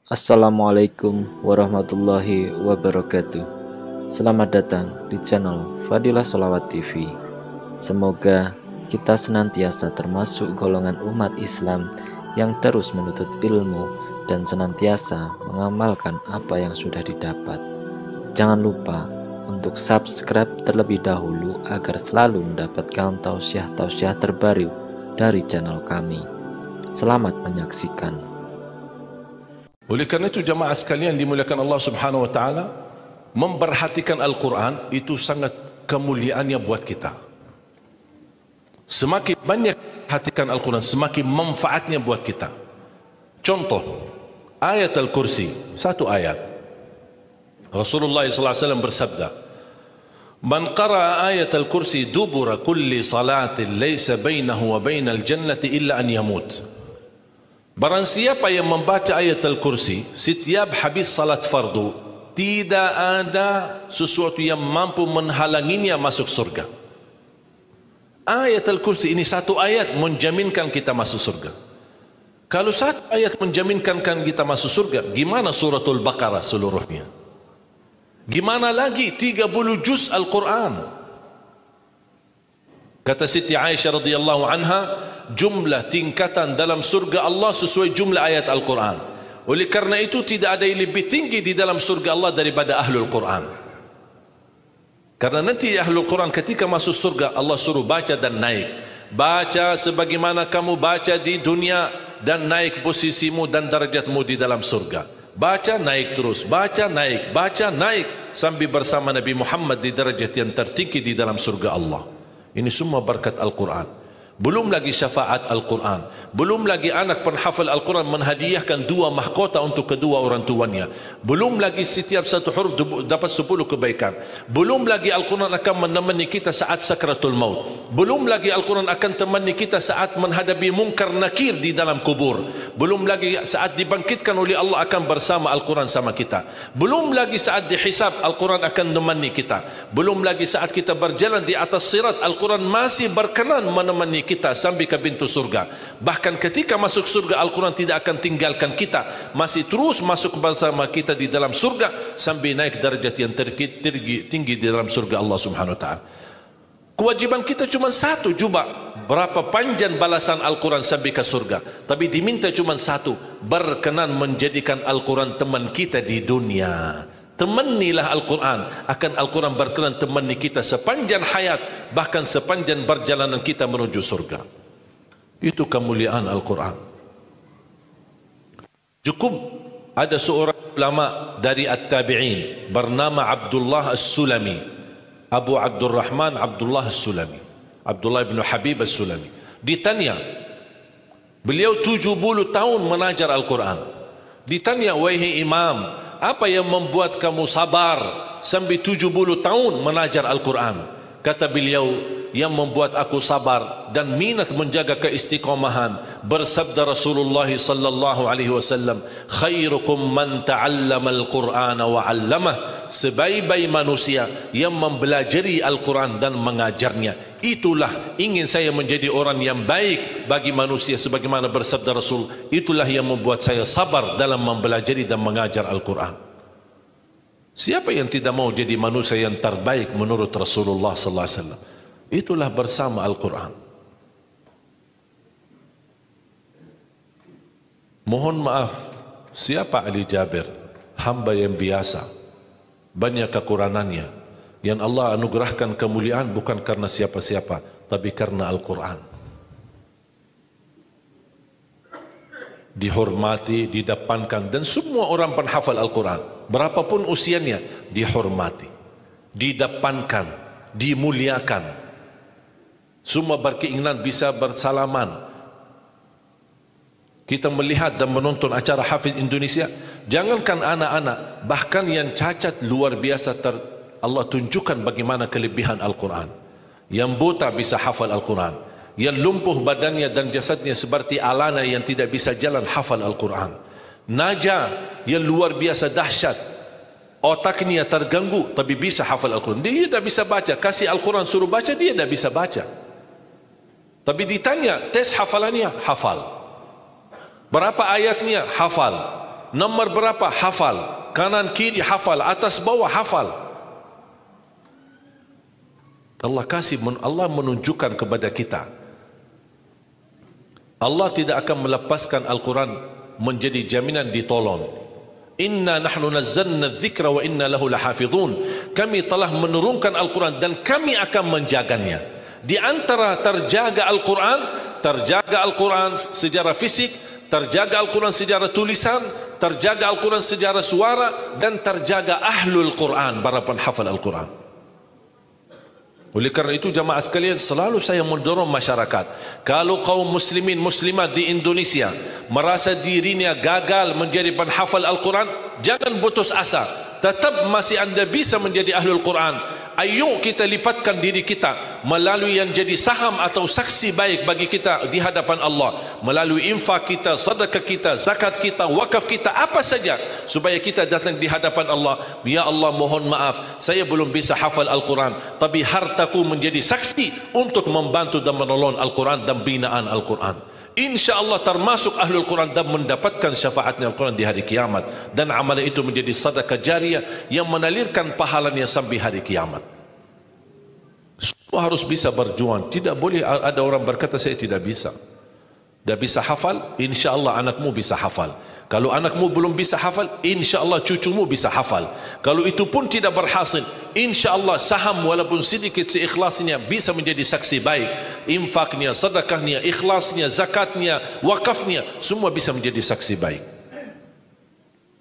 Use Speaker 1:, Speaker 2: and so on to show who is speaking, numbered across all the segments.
Speaker 1: Assalamualaikum warahmatullahi wabarakatuh. Selamat datang di channel Fadilah Sholawat TV. Semoga kita senantiasa termasuk golongan umat Islam yang terus menuntut ilmu dan senantiasa mengamalkan apa yang sudah didapat. Jangan lupa untuk subscribe terlebih dahulu agar selalu mendapatkan tausiah-tausiah terbaru dari channel kami. Selamat menyaksikan.
Speaker 2: Oleh kerana itu jamaah sekalian dimuliakan Allah Subhanahu wa taala, memperhatikan Al-Quran itu sangat kemuliaannya buat kita. Semakin banyak perhatikan Al-Quran, semakin manfaatnya buat kita. Contoh, ayat Al-Kursi, satu ayat. Rasulullah SAW bersabda, "Man qara'a ayat Al-Kursi dubura kulli salatin laysa bainahu wa bainal jannati illa an yamut." Barang siapa yang membaca ayat Al-Kursi setiap habis salat fardu, tidak ada sesuatu yang mampu menghalanginya masuk surga. Ayat Al-Kursi ini satu ayat menjaminkan kita masuk surga. Kalau satu ayat menjaminkan kita masuk surga, gimana suratul Baqarah seluruhnya? Gimana lagi 30 juz Al-Quran? Kata Siti Aisyah radhiyallahu anha, jumlah tingkatan dalam surga Allah sesuai jumlah ayat Al-Quran. Oleh karena itu tidak ada yang lebih tinggi di dalam surga Allah daripada Ahlul Quran. Karena nanti Ahlul Quran ketika masuk surga Allah suruh baca dan naik. Baca sebagaimana kamu baca di dunia dan naik posisimu dan darjatmu di dalam surga. Baca naik terus, baca naik sampai bersama Nabi Muhammad di darjat yang tertinggi di dalam surga Allah. Ini semua berkat Al-Quran. Belum lagi syafaat Al-Quran. Belum lagi anak penghafal Al-Quran menhadiahkan 2 mahkota untuk kedua orang tuanya. Belum lagi setiap satu huruf dapat 10 kebaikan. Belum lagi Al-Quran akan menemani kita saat sakratul maut. Belum lagi Al-Quran akan temani kita saat menghadapi mungkar nakir di dalam kubur. Belum lagi saat dibangkitkan oleh Allah akan bersama Al-Quran sama kita. Belum lagi saat dihisab Al-Quran akan menemani kita. Belum lagi saat kita berjalan di atas sirat Al-Quran masih berkenan menemani kita sampai ke pintu surga. Bahkan ketika masuk surga Al-Quran tidak akan tinggalkan kita, masih terus masuk bersama kita di dalam surga sampai naik darjat yang tinggi di dalam surga Allah Subhanahu wa taala. Kewajiban kita cuma satu, coba berapa panjang balasan Al-Quran sampai ke surga. Tapi diminta cuma satu, berkenan menjadikan Al-Quran teman kita di dunia. Temanilah Al-Quran, akan Al-Quran berkenan temani kita sepanjang hayat, bahkan sepanjang perjalanan kita menuju surga. Itu kemuliaan Al-Quran. Cukup ada seorang ulama dari At-Tabi'in bernama Abdullah As-Sulami, Abu Abdurrahman Abdullah As-Sulami, Abdullah bin Habib As-Sulami. Ditanya, beliau 70 tahun mengajar Al-Quran. Ditanya, wahai imam, apa yang membuat kamu sabar sampai 70 tahun mengajar Al-Quran? Kata beliau, yang membuat aku sabar dan minat menjaga keistiqomahan, bersabda Rasulullah sallallahu alaihi wasallam, khairukum man ta'allama al-Qur'ana wa 'allamah, sebaik-baik manusia yang mempelajari Al-Quran dan mengajarnya. Itulah ingin saya menjadi orang yang baik bagi manusia sebagaimana bersabda Rasul. Itulah yang membuat saya sabar dalam mempelajari dan mengajar Al-Quran. Siapa yang tidak mau jadi manusia yang terbaik menurut Rasulullah sallallahu alaihi wasallam? Itulah bersama Al-Quran. Mohon maaf, siapa Ali Jabir? Hamba yang biasa, banyak kekurangannya. Yang Allah anugerahkan kemuliaan bukan karena siapa-siapa, tapi karena Al-Quran. Dihormati, didepankan, dan semua orang penghafal Al-Quran, berapapun usianya, dihormati, didepankan, dimuliakan. Semua berkeinginan bisa bersalaman. Kita melihat dan menonton acara Hafiz Indonesia, jangankan anak-anak, bahkan yang cacat luar biasa Allah tunjukkan bagaimana kelebihan Al-Quran. Yang buta bisa hafal Al-Quran, yang lumpuh badannya dan jasadnya seperti alana yang tidak bisa jalan hafal Al-Quran. Naja yang luar biasa dahsyat, otaknya terganggu tapi bisa hafal Al-Quran. Dia tidak bisa baca, kasih Al-Quran suruh baca, dia tidak bisa baca. Tapi ditanya tes hafalannya, hafal. Berapa ayatnya? Hafal. Nomor berapa? Hafal. Kanan kiri hafal, atas bawah hafal. Allah menunjukkan kepada kita, Allah tidak akan melepaskan Al-Quran menjadi jaminan ditolong. Inna nahnu nazzalna dzikra wa inna lahu lahafizun. Kami telah menurunkan Al-Quran dan kami akan menjaganya. Di antara terjaga Al-Quran secara fisik, terjaga Al-Quran secara tulisan, terjaga Al-Quran secara suara, dan terjaga ahlul Quran, para penghafal Al-Quran. Oleh kerana itu jamaah sekalian, selalu saya mendorong masyarakat, kalau kaum muslimin muslimat di Indonesia merasa dirinya gagal menjadi penghafal Al-Quran, jangan putus asa. Tetap masih anda bisa menjadi ahlul Quran. Ayo kita lipatkan diri kita melalui yang jadi saham atau saksi baik bagi kita di hadapan Allah, melalui infak kita, sedekah kita, zakat kita, wakaf kita, apa saja, supaya kita datang di hadapan Allah. Ya Allah, mohon maaf, saya belum bisa hafal Al-Quran, tapi hartaku menjadi saksi untuk membantu dan menolong Al-Quran dan binaan Al-Quran. Insya Allah termasuk ahlul Quran dan mendapatkan syafaatnya Al-Quran di hari kiamat, dan amalan itu menjadi sedekah jariah yang menalirkan pahalanya sampai hari kiamat. Semua harus bisa berjuang. Tidak boleh ada orang berkata saya tidak bisa. Tidak bisa hafal, insya Allah anakmu bisa hafal. Kalau anakmu belum bisa hafal, insya Allah cucumu bisa hafal. Kalau itu pun tidak berhasil, insya Allah saham walaupun sedikit seikhlasnya bisa menjadi saksi baik. Infaknya, sedekahnya, ikhlasnya, zakatnya, wakafnya, semua bisa menjadi saksi baik.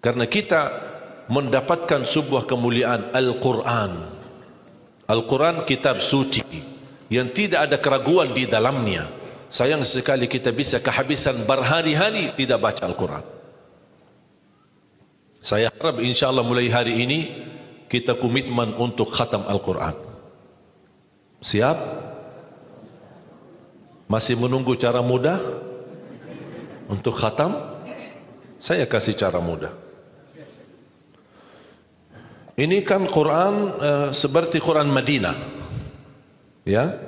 Speaker 2: Karena kita mendapatkan sebuah kemuliaan Al-Quran. Al-Quran kitab suci yang tidak ada keraguan di dalamnya. Sayang sekali kita bisa kehabisan berhari-hari tidak baca Al-Quran. Saya harap insya Allah mulai hari ini kita komitmen untuk khatam Al-Quran. Siap? Masih menunggu cara mudah untuk khatam? Saya kasih cara mudah. Ini kan Quran seperti Quran Madinah, ya,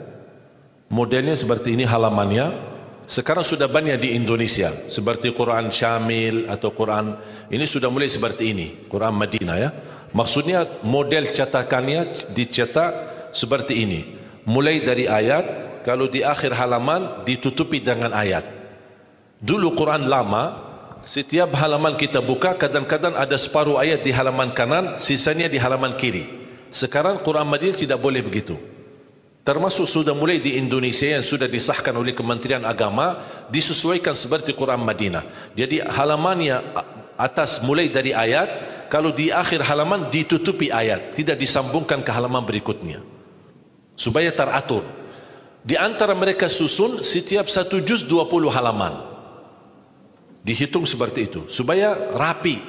Speaker 2: modelnya seperti ini halamannya. Sekarang sudah banyak di Indonesia, seperti Quran Syamil atau Quran ini sudah mulai seperti ini, Quran Madinah, ya. Maksudnya model cetakannya dicetak seperti ini, mulai dari ayat, kalau di akhir halaman ditutupi dengan ayat. Dulu Quran lama, setiap halaman kita buka kadang-kadang ada separuh ayat di halaman kanan, sisanya di halaman kiri. Sekarang Quran Madinah tidak boleh begitu. Termasuk sudah mulai di Indonesia yang sudah disahkan oleh Kementerian Agama, disesuaikan seperti Quran Madinah. Jadi halamannya atas mulai dari ayat, kalau di akhir halaman ditutupi ayat, tidak disambungkan ke halaman berikutnya, supaya teratur. Di antara mereka susun setiap satu juz 20 halaman, dihitung seperti itu supaya rapi.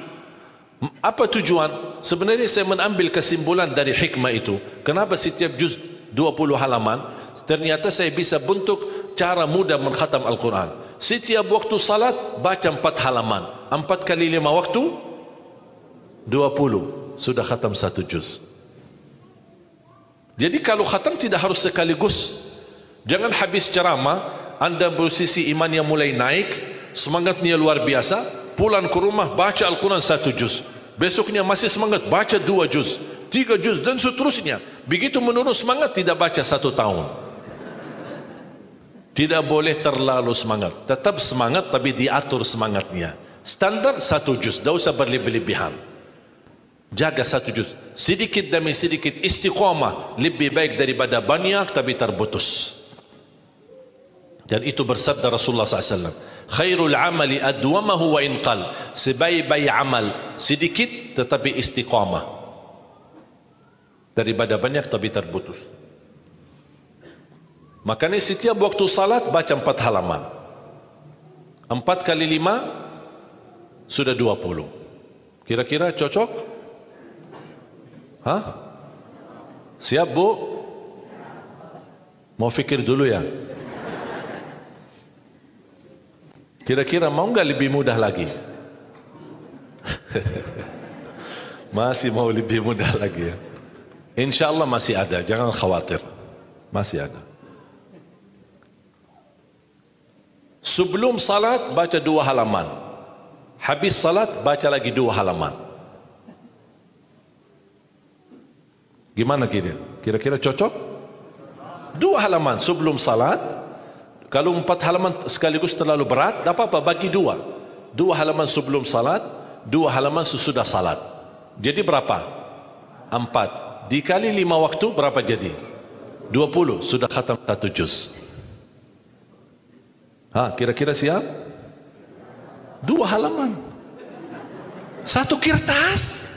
Speaker 2: Apa tujuan? Sebenarnya saya mengambil kesimpulan dari hikmah itu. Kenapa setiap juz 20 halaman? Ternyata saya bisa bentuk cara mudah mengkhatam Al-Quran. Setiap waktu salat baca 4 halaman, 4 kali 5 waktu 20, sudah khatam 1 juz. Jadi kalau khatam tidak harus sekaligus. Jangan habis ceramah anda posisi iman yang mulai naik, semangatnya luar biasa, pulang ke rumah baca Al-Quran 1 juz, besoknya masih semangat baca 2 juz, 3 juz dan seterusnya. Begitu menurun semangat tidak baca 1 tahun. Tidak boleh terlalu semangat, tetap semangat tapi diatur semangatnya. Standar 1 juz, tidak usah berlebih-lebihan. Jaga 1 juz, sedikit demi sedikit, istiqamah lebih baik daripada banyak tapi terputus. Dan itu bersabda Rasulullah SAW, khairul amali adwamahu wa inqal, sebaik-baik amal sedikit tetapi istiqamah daripada banyak tapi terputus. Makanya setiap waktu salat baca 4 halaman, 4 kali 5 sudah 20. Kira-kira cocok? Hah? Siap bu? Mau fikir dulu ya? Kira-kira mau nggak lebih mudah lagi? Masih mau lebih mudah lagi ya? Insya Allah masih ada, jangan khawatir, masih ada. Sebelum salat baca 2 halaman, Habis salat baca lagi 2 halaman. Gimana kira-kira cocok? 2 halaman sebelum salat. Kalau 4 halaman sekaligus terlalu berat, tak apa-apa, bagi 2. 2 halaman sebelum salat, 2 halaman sesudah salat. Jadi berapa? 4. Dikali 5 waktu berapa jadi? 20. Sudah khatam 1 juz. Kira-kira siap? 2 halaman. 1 kertas.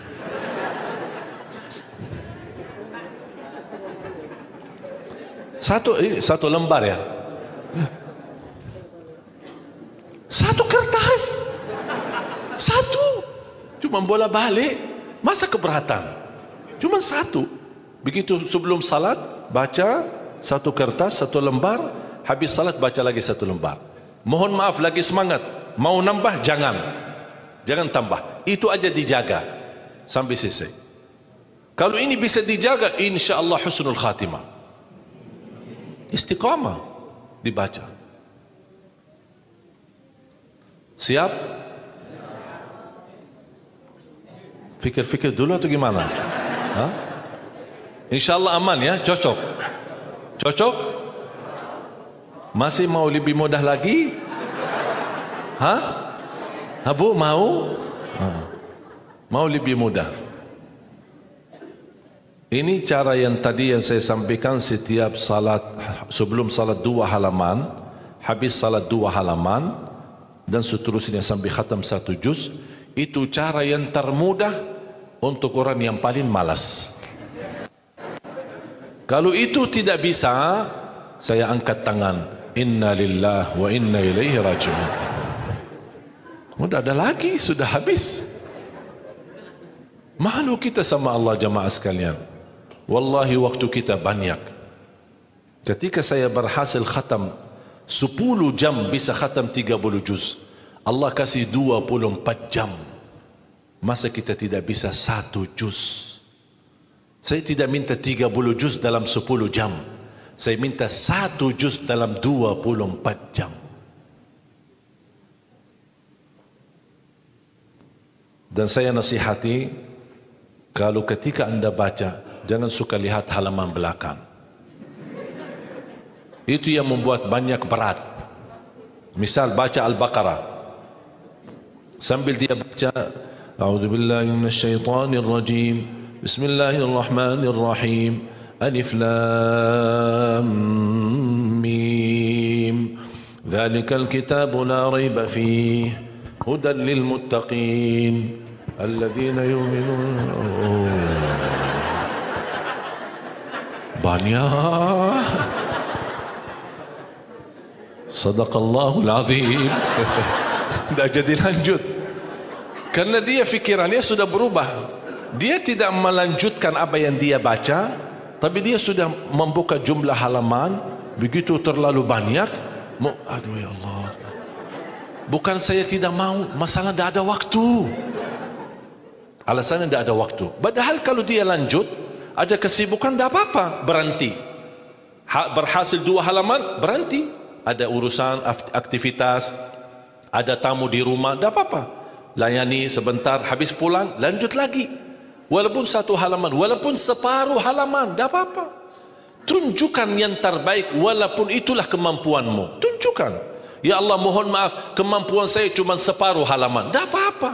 Speaker 2: Satu lembar ya. 1 kertas. 1. Cuma bola balik. Masa keberatan? Cuma 1. Begitu sebelum salat baca 1 kertas, 1 lembar. Habis salat baca lagi 1 lembar. Mohon maaf, lagi semangat. Mau nambah jangan tambah. Itu aja dijaga sampai selesai. Kalau ini bisa dijaga, insya-Allah husnul khatimah. Istiqamah dibaca. Siap? Fikir-fikir dulu atau gimana? InsyaAllah aman ya, cocok. Cocok? Masih mau lebih mudah lagi? Bu, mau? Mau lebih mudah. Ini cara yang tadi yang saya sampaikan, setiap salat, sebelum salat 2 halaman, habis salat 2 halaman, dan seterusnya sampai khatam 1 juz. Itu cara yang termudah untuk orang yang paling malas. Kalau itu tidak bisa, saya angkat tangan. Inna lillah wa inna ilaihi raji'un. Sudah ada lagi, sudah habis. Malu kita sama Allah jamaah sekalian. Wallahi waktu kita banyak. Ketika saya berhasil khatam 10 jam bisa khatam 30 juz. Allah kasih 24 jam. Masa kita tidak bisa 1 juz? Saya tidak minta 30 juz dalam 10 jam. Saya minta 1 juz dalam 24 jam. Dan saya nasihati, kalau ketika anda baca, jangan suka lihat halaman belakang. Itu yang membuat banyak berat. Misal baca Al-Baqarah, sambil dia baca A'udzubillahi minasyaitonirrajim, Bismillahirrahmanirrahim, Alif Lam Mim, Dzalikal kitabu la raiba fihi, hudan lil muttaqin, alladzina yu'minuna. Banyak. Sadaqallahul azim. Tidak jadi lanjut. Karena dia fikirannya sudah berubah. Dia tidak melanjutkan apa yang dia baca, tapi dia sudah membuka jumlah halaman begitu terlalu banyak. Aduh ya Allah. Bukan saya tidak mau, masalah tidak ada waktu. Alasannya tidak ada waktu. Padahal kalau dia lanjut, ada kesibukan, tidak apa-apa, berhenti. Berhasil 2 halaman, berhenti. Ada urusan, aktivitas, ada tamu di rumah, tidak apa-apa. Layani sebentar, habis pulang, lanjut lagi. Walaupun 1 halaman, walaupun separuh halaman, tidak apa-apa. Tunjukkan yang terbaik, walaupun itulah kemampuanmu. Tunjukkan. Ya Allah, mohon maaf, kemampuan saya cuma separuh halaman. Tidak apa-apa.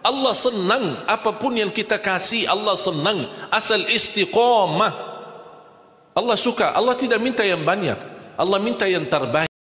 Speaker 2: Allah senang apapun yang kita kasih, Allah senang, asal istiqamah. Allah suka. Allah tidak minta yang banyak, Allah minta yang terbaik.